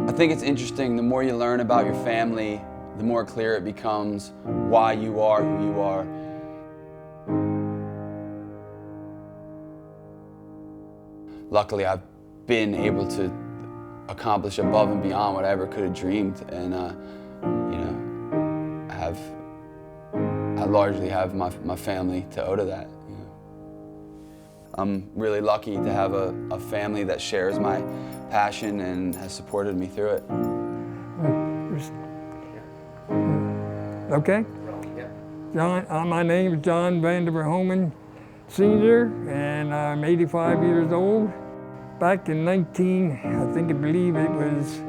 I think it's interesting, the more you learn about your family, the more clear it becomes why you are who you are. Luckily, I've been able to accomplish above and beyond what I ever could have dreamed, and I largely have my family to owe to that. You know. I'm really lucky to have a family that shares my passion and has supported me through it. Okay. John, my name is John Homan, Sr., and I'm 85 years old. Back in I believe it was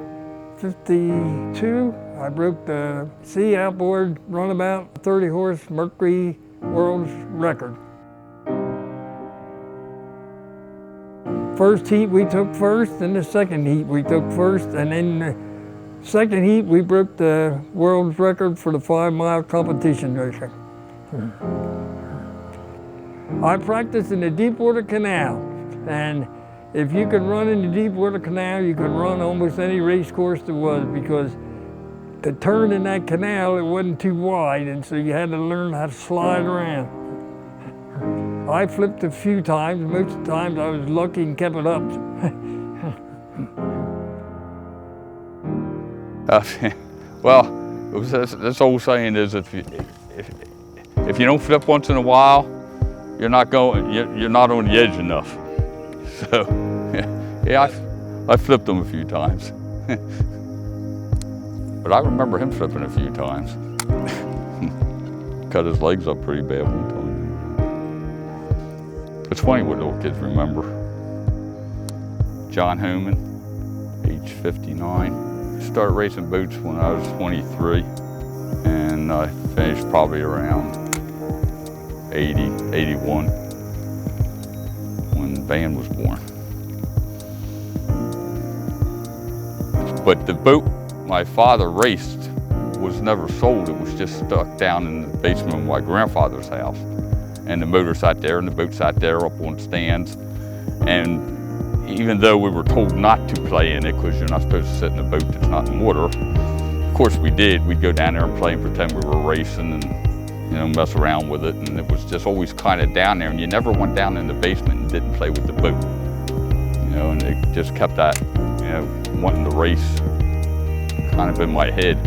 52, I broke the sea outboard runabout 30-horse Mercury World's Record. First heat we took first, and the second heat we took first, and then the second heat we broke the world's record for the 5-mile competition racing. I practiced in the Deepwater Canal, and if you could run in the Deepwater Canal, you could run almost any race course there was, because to turn in that canal, it wasn't too wide, and so you had to learn how to slide around. I flipped a few times. Most of the times I was lucky and kept it up. Well, this old saying is, if you don't flip once in a while, you're not on the edge enough. So, yeah, I flipped him a few times. But I remember him flipping a few times. Cut his legs up pretty bad one time. It's funny what little kids remember. John Homan, age 59. Started racing boats when I was 23, and I finished probably around 80, 81, when the band was born. But the boat my father raced was never sold. It was just stuck down in the basement of my grandfather's house. And the motor sat there and the boat sat there up on stands. And even though we were told not to play in it, because you're not supposed to sit in a boat that's not in water, of course we did. We'd go down there and play and pretend we were racing and mess around with it. And it was just always kind of down there. And you never went down in the basement and didn't play with the boat. And it just kept that, wanting to race kind of in my head.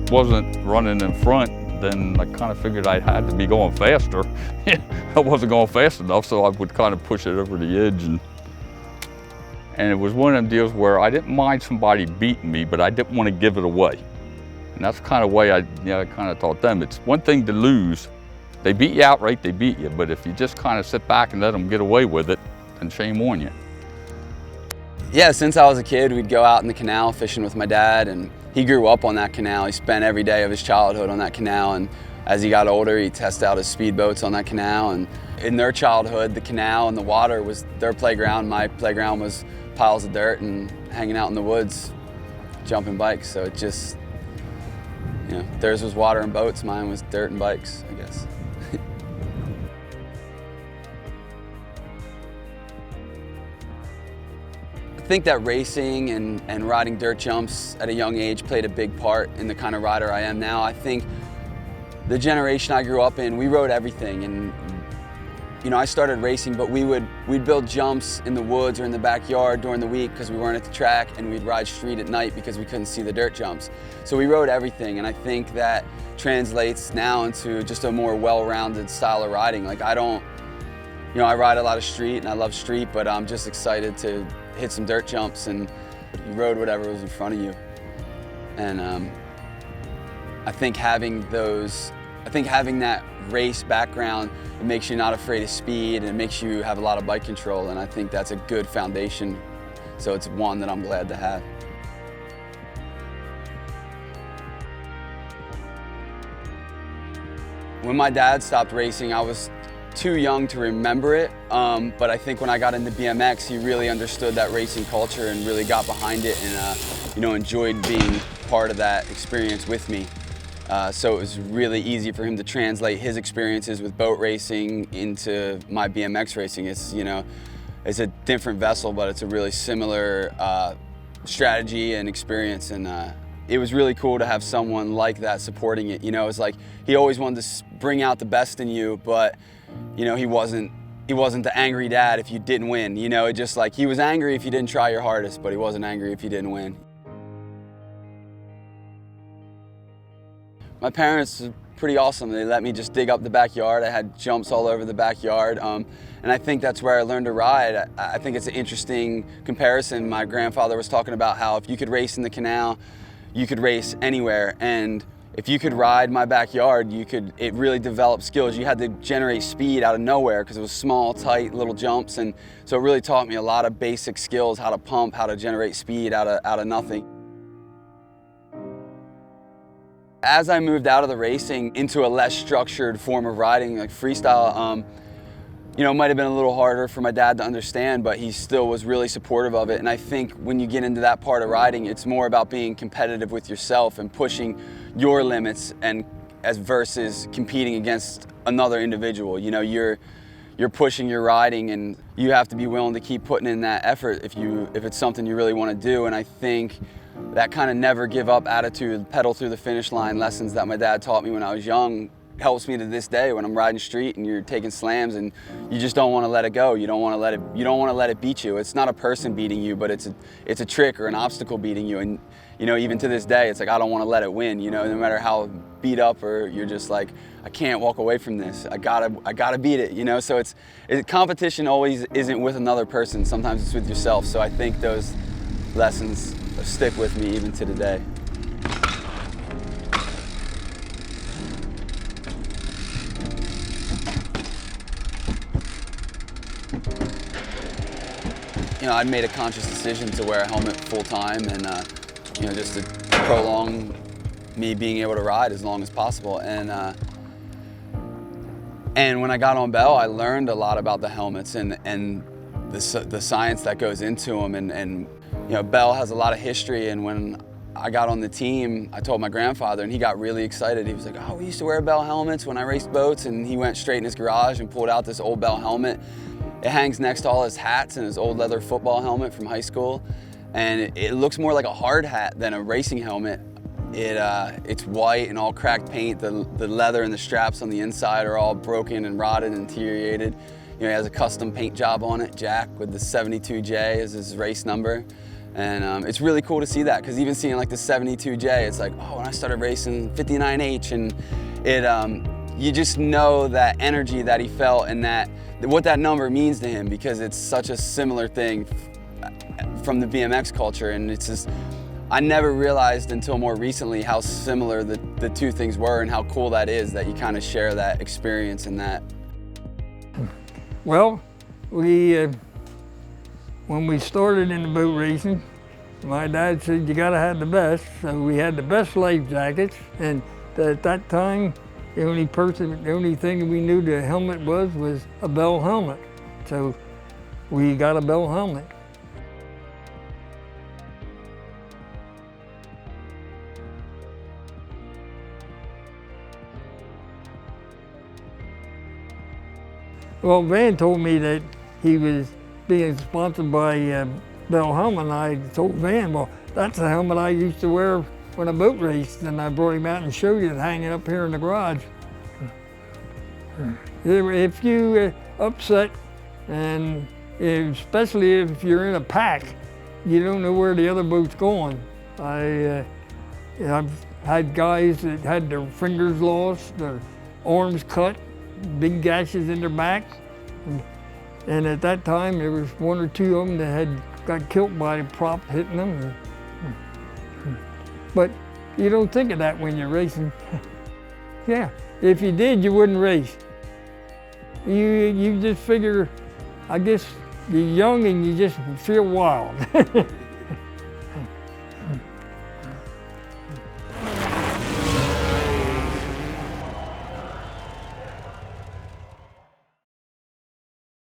Wasn't running in front, then I kind of figured I had to be going faster. I wasn't going fast enough, so I would kind of push it over the edge. And it was one of them deals where I didn't mind somebody beating me, but I didn't want to give it away. And that's the kind of way I kind of taught them. It's one thing to lose. They beat you outright, they beat you. But if you just kind of sit back and let them get away with it, then shame on you. Yeah, since I was a kid, we'd go out in the canal fishing with my dad, and he grew up on that canal. He spent every day of his childhood on that canal, and as he got older, he tested out his speedboats on that canal. And in their childhood, the canal and the water was their playground. My playground was piles of dirt and hanging out in the woods, jumping bikes. So it just, theirs was water and boats, mine was dirt and bikes, I guess. I think that racing and riding dirt jumps at a young age played a big part in the kind of rider I am now. I think the generation I grew up in, we rode everything, and I started racing, but we'd build jumps in the woods or in the backyard during the week because we weren't at the track, and we'd ride street at night because we couldn't see the dirt jumps. So we rode everything, and I think that translates now into just a more well-rounded style of riding. Like I ride a lot of street and I love street, but I'm just excited to hit some dirt jumps, and you rode whatever was in front of you. And I think having that race background, it makes you not afraid of speed, and it makes you have a lot of bike control, and I think that's a good foundation. So it's one that I'm glad to have. When my dad stopped racing, I was too young to remember it, but I think when I got into BMX, he really understood that racing culture and really got behind it, and enjoyed being part of that experience with me. So it was really easy for him to translate his experiences with boat racing into my BMX racing. It's a different vessel, but it's a really similar strategy and experience, and it was really cool to have someone like that supporting it. You know, it's like he always wanted to bring out the best in you, but you know, he wasn't the angry dad if you didn't win. You know, it just like he was angry if you didn't try your hardest, but he wasn't angry if you didn't win. My parents are pretty awesome. They let me just dig up the backyard. I had jumps all over the backyard. And I think that's where I learned to ride. I think it's an interesting comparison. My grandfather was talking about how if you could race in the canal, you could race anywhere. And if you could ride my backyard, it really developed skills. You had to generate speed out of nowhere because it was small, tight, little jumps. And so it really taught me a lot of basic skills, how to pump, how to generate speed out of nothing. As I moved out of the racing into a less structured form of riding, like freestyle, you know, it might have been a little harder for my dad to understand, but he still was really supportive of it. And I think when you get into that part of riding, it's more about being competitive with yourself and pushing your limits, and versus competing against another individual. You know, you're pushing your riding, and you have to be willing to keep putting in that effort if it's something you really want to do. And I think that kind of never give up attitude, pedal through the finish line lessons that my dad taught me when I was young helps me to this day when I'm riding street and you're taking slams and you just don't want to let it go. You don't want to let it beat you. It's not a person beating you, but it's a trick or an obstacle beating you. And you know, even to this day, it's like I don't want to let it win. You know, no matter how beat up or you're just like, I can't walk away from this. I gotta beat it. You know, so competition always isn't with another person. Sometimes it's with yourself. So I think those lessons stick with me even to today. You know, I'd made a conscious decision to wear a helmet full time, and you know, just to prolong me being able to ride as long as possible. And when I got on Bell, I learned a lot about the helmets and the science that goes into them. And you know, Bell has a lot of history. And when I got on the team, I told my grandfather, and he got really excited. He was like, "Oh, we used to wear Bell helmets when I raced boats." And he went straight in his garage and pulled out this old Bell helmet. It hangs next to all his hats and his old leather football helmet from high school. And it looks more like a hard hat than a racing helmet. It's white and all cracked paint. The leather and the straps on the inside are all broken and rotted and deteriorated. You know, he has a custom paint job on it, Jack, with the 72J as his race number. And it's really cool to see that, because even seeing like the 72J, it's like, oh, when I started racing 59H, and you just know that energy that he felt and what that number means to him, because it's such a similar thing from the BMX culture. And it's just, I never realized until more recently how similar the two things were, and how cool that is that you kind of share that experience and that. Well, when we started in the boat racing, my dad said you gotta have the best, so we had the best life jackets. And at that time, the only thing we knew the helmet was a Bell helmet. So we got a Bell helmet. Well, Van told me that he was being sponsored by Bell Helmet, and I told Van, well, that's the helmet I used to wear when I boat raced, and I brought him out and showed it hanging up here in the garage. If you upset, and especially if you're in a pack, you don't know where the other boat's going. I've had guys that had their fingers lost, their arms cut, big gashes in their back. And at that time, there was one or two of them that had got killed by a prop hitting them. But you don't think of that when you're racing. Yeah, if you did, you wouldn't race. You just figure, I guess you're young and you just feel wild.